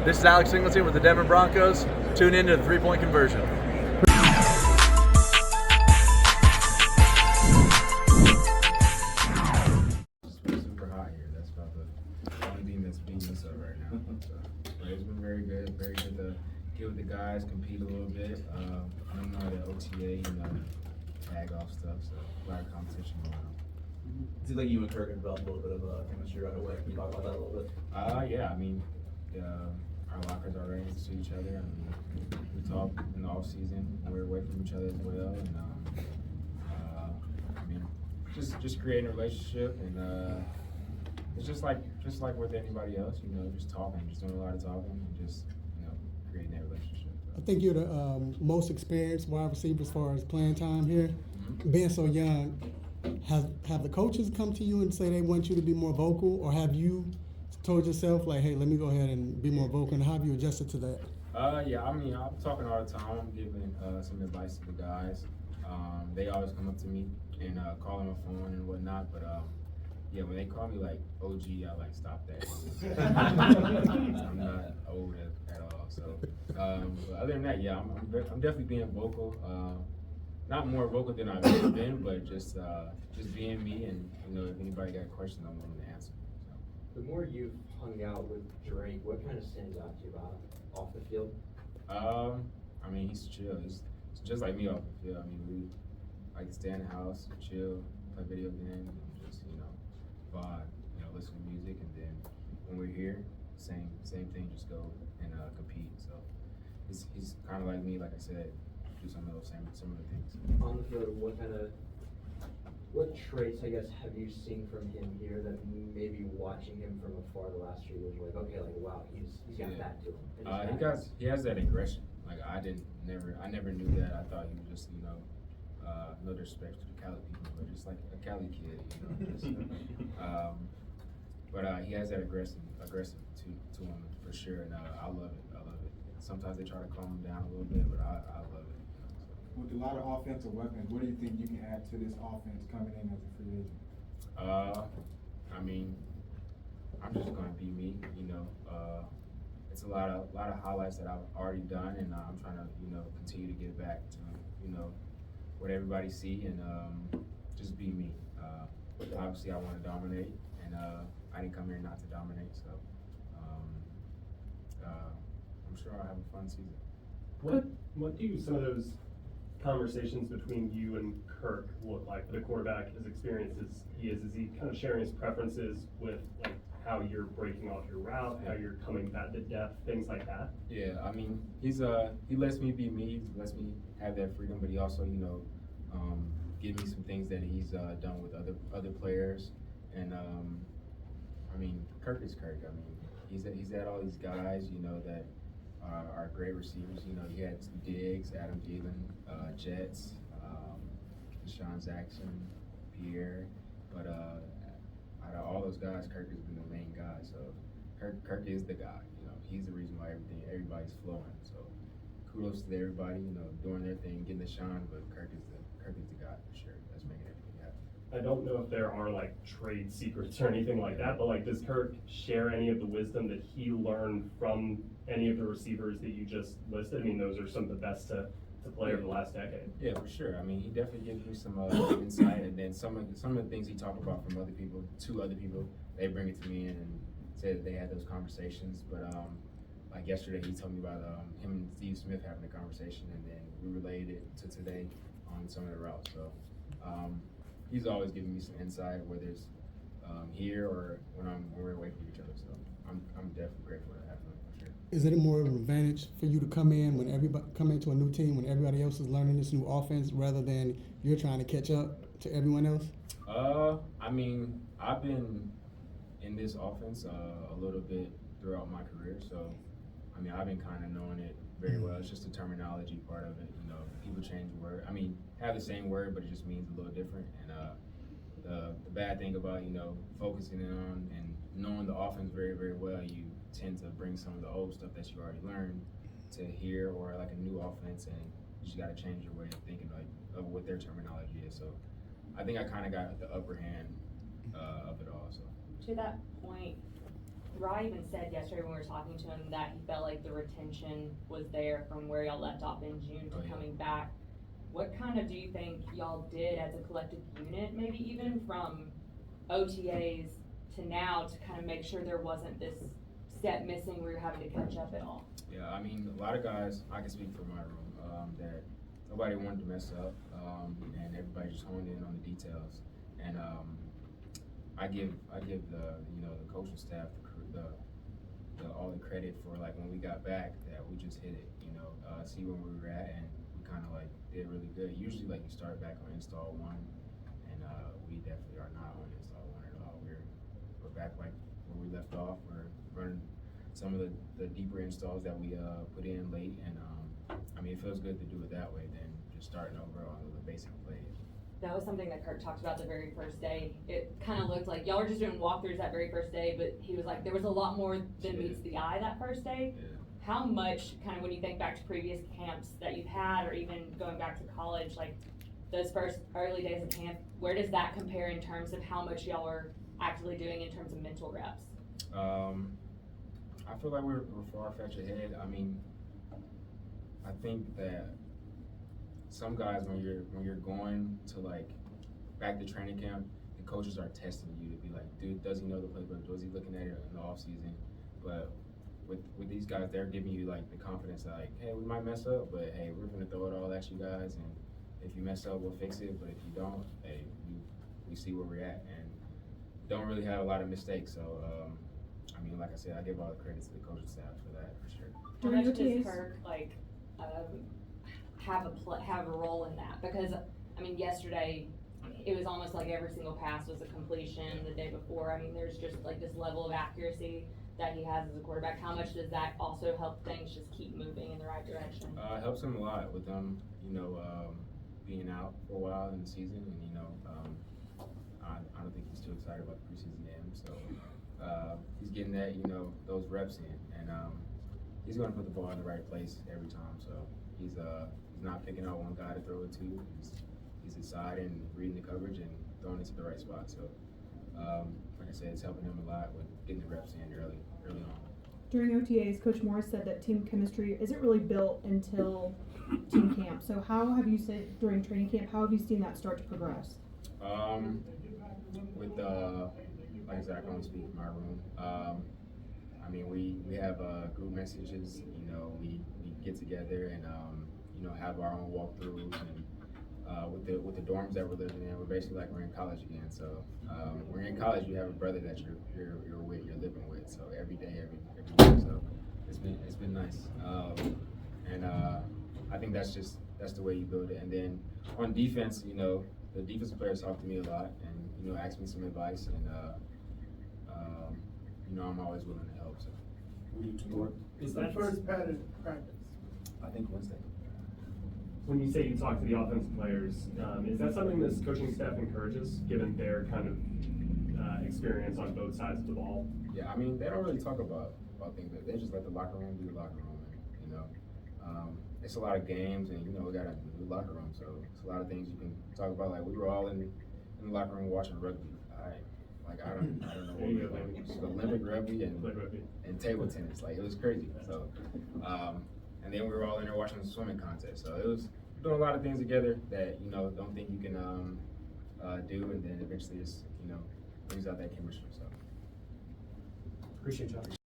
This is Alex Singleton with the Denver Broncos. Tune in to the three-point conversion. Super hot here. That's about the only thing that's beating us up right now. So, but it's been very good to get with the guys, compete a little bit. I don't know the OTA and tag off stuff, so a lot of competition going on. It seems like you and Kirk have developed a little bit of chemistry right away. Can you talk about that a little bit? Yeah, I mean, our lockers are right next to each other. I mean, we talk in the off season. We're away from each other as well, and I mean, just creating a relationship, and it's just like with anybody else, you know, just talking, just doing a lot of talking, and just creating that relationship. I think you're the most experienced wide receiver as far as playing time here. Mm-hmm. Being so young, have the coaches come to you and say they want you to be more vocal, or have you told yourself like, hey, let me go ahead and be more vocal, and how have you adjusted to that? Yeah, I mean, I'm talking all the time. I'm giving some advice to the guys. They always come up to me and call on my phone and whatnot, but yeah, when they call me like OG, I like stop that. I'm not old at all. So, but other than that, yeah, I'm definitely being vocal. Not more vocal than I've ever been, but just being me, and if anybody got questions, I'm willing to answer. The more you've hung out with Drake, what kind of stands out to you about off the field? I mean, he's chill. He's just like me off the field. I mean, we like to stay in the house, chill, play video games, and just vibe, listen to music, and then when we're here, same thing, just go and compete. So he's kind of like me, like I said, do some of those similar things. On the field, what traits, I guess, have you seen from him here that maybe watching him from afar the last few years, like, okay, like, wow, he's got that to him? He has that aggression. Like I never knew that. I thought he was just no disrespect to the Cali people, but just like a Cali kid, but he has that aggressive to him for sure, and I love it. Sometimes they try to calm him down a little bit, but I love it. With a lot of offensive weapons, what do you think you can add to this offense coming in as a free agent? I mean, I'm just going to be me. It's a lot of highlights that I've already done, and I'm trying to continue to get back to what everybody see, and just be me. Obviously, I want to dominate, and I didn't come here not to dominate. So I'm sure I'll have a fun season. What do some of those conversations between you and Kirk look like? For the quarterback, as experienced as he is he kind of sharing his preferences with like how you're breaking off your route, how you're coming back to depth, things like that? Yeah, I mean, he lets me be me, he lets me have that freedom, but he also give me some things that he's done with other players, and I mean, Kirk is Kirk. I mean, he's had all these guys that are great receivers. He had Diggs, Adam Thielen, Jets, Deshaun Jackson, Pierre. But out of all those guys, Kirk has been the main guy. So Kirk is the guy. He's the reason why everybody's flowing. So kudos to everybody, doing their thing, getting the shine. But Kirk is the guy for sure. That's making everything happen. I don't know if there are like trade secrets or anything like that, but like, does Kirk share any of the wisdom that he learned from any of the receivers that you just listed? I mean, those are some of the best to play over the last decade. Yeah, for sure. I mean, he definitely gives me some insight, and then some of the things he talked about from other people, they bring it to me and say that they had those conversations. But like yesterday, he told me about him and Steve Smith having a conversation, and then we relayed it to today on some of the routes. So he's always giving me some insight, whether it's here or when we're away from each other. So I'm definitely grateful to have him. Is it more of an advantage for you to come into a new team when everybody else is learning this new offense rather than you're trying to catch up to everyone else? I mean, I've been in this offense a little bit throughout my career, so I mean, I've been kind of knowing it very well. It's just the terminology part of it. People change the word. I mean, have the same word, but it just means a little different. And the bad thing about focusing in on and knowing the offense very, very well, you tend to bring some of the old stuff that you already learned to here or like a new offense, and you just got to change your way of thinking of what their terminology is. So I think I kind of got the upper hand of it all. So to that point, Rye even said yesterday when we were talking to him that he felt like the retention was there from where y'all left off in June to Oh, yeah. coming back. What kind of do you think y'all did as a collective unit, maybe even from OTAs to now, to kind of make sure there wasn't this step missing where you're having to catch up at all? Yeah, I mean, a lot of guys, I can speak for my room, that nobody wanted to mess up, and everybody just honed in on the details. And I give the the coaching staff, the crew, all the credit for like when we got back that we just hit it. See where we were at, and we kind of like did really good. Usually, like you start back on install 1, and we definitely are not on install 1 at all. We're back like where we left off. We're running some of the deeper installs that we put in late, and I mean, it feels good to do it that way than just starting over on the basic plays. That was something that Kirk talked about the very first day. It kind of looked like y'all were just doing walkthroughs that very first day, but he was like, there was a lot more than meets the eye that first day. Yeah. How much, kind of when you think back to previous camps that you've had, or even going back to college, like those first early days of camp, where does that compare in terms of how much y'all are actually doing in terms of mental reps? I feel like we're far-fetched ahead. I mean, I think that some guys, when you're going to like back to training camp, the coaches are testing you to be like, dude, does he know the playbook? Was he looking at it in the off season? But with these guys, they're giving you like the confidence that like, hey, we might mess up, but hey, we're gonna throw it all at you guys, and if you mess up, we'll fix it. But if you don't, hey, we see where we're at, and don't really have a lot of mistakes. So I mean, like I said, I give all the credit to the coaching staff for that for sure. How During much does OTAs? Kirk have a role in that? Because I mean, yesterday it was almost like every single pass was a completion. The day before, I mean, there's just like this level of accuracy that he has as a quarterback. How much does that also help things just keep moving in the right direction? It helps him a lot with them, being out for a while in the season, and I don't think he's too excited about the preseason game. So he's getting that, those reps in, and he's going to put the ball in the right place every time. So he's not picking out one guy to throw it to. He's deciding, reading the coverage, and throwing it to the right spot. So like I said, it's helping him a lot with getting the reps in early on. During OTAs, Coach Morris said that team chemistry isn't really built until team camp. So how have you said during training camp, how have you seen that start to progress? With like I said, I can only speak for my room. I mean, we have group messages. We get together and have our own walkthroughs, and with the dorms that we're living in, we're basically like we're in college again. So when you're in college, you have a brother that you're living with. So every day, every day. So it's been nice. And I think that's the way you build it. And then on defense, the defensive players talk to me a lot and ask me some advice, and I'm always willing to help. So Is that First pattern practice. I think Wednesday. when you say you talk to the offensive players, is that something this coaching staff encourages, given their kind of experience on both sides of the ball? Yeah, I mean, they don't really talk about things, but they just let the locker room be the locker room. And, it's a lot of games, and we got a new locker room, so it's a lot of things you can talk about. Like we were all in the locker room watching rugby. I don't know what we were like. It was Olympic rugby and table tennis. Like it was crazy. So, and then we were all in there watching the swimming contest. So it was doing a lot of things together that don't think you can do, and then eventually it's brings out that chemistry. So Appreciate y'all.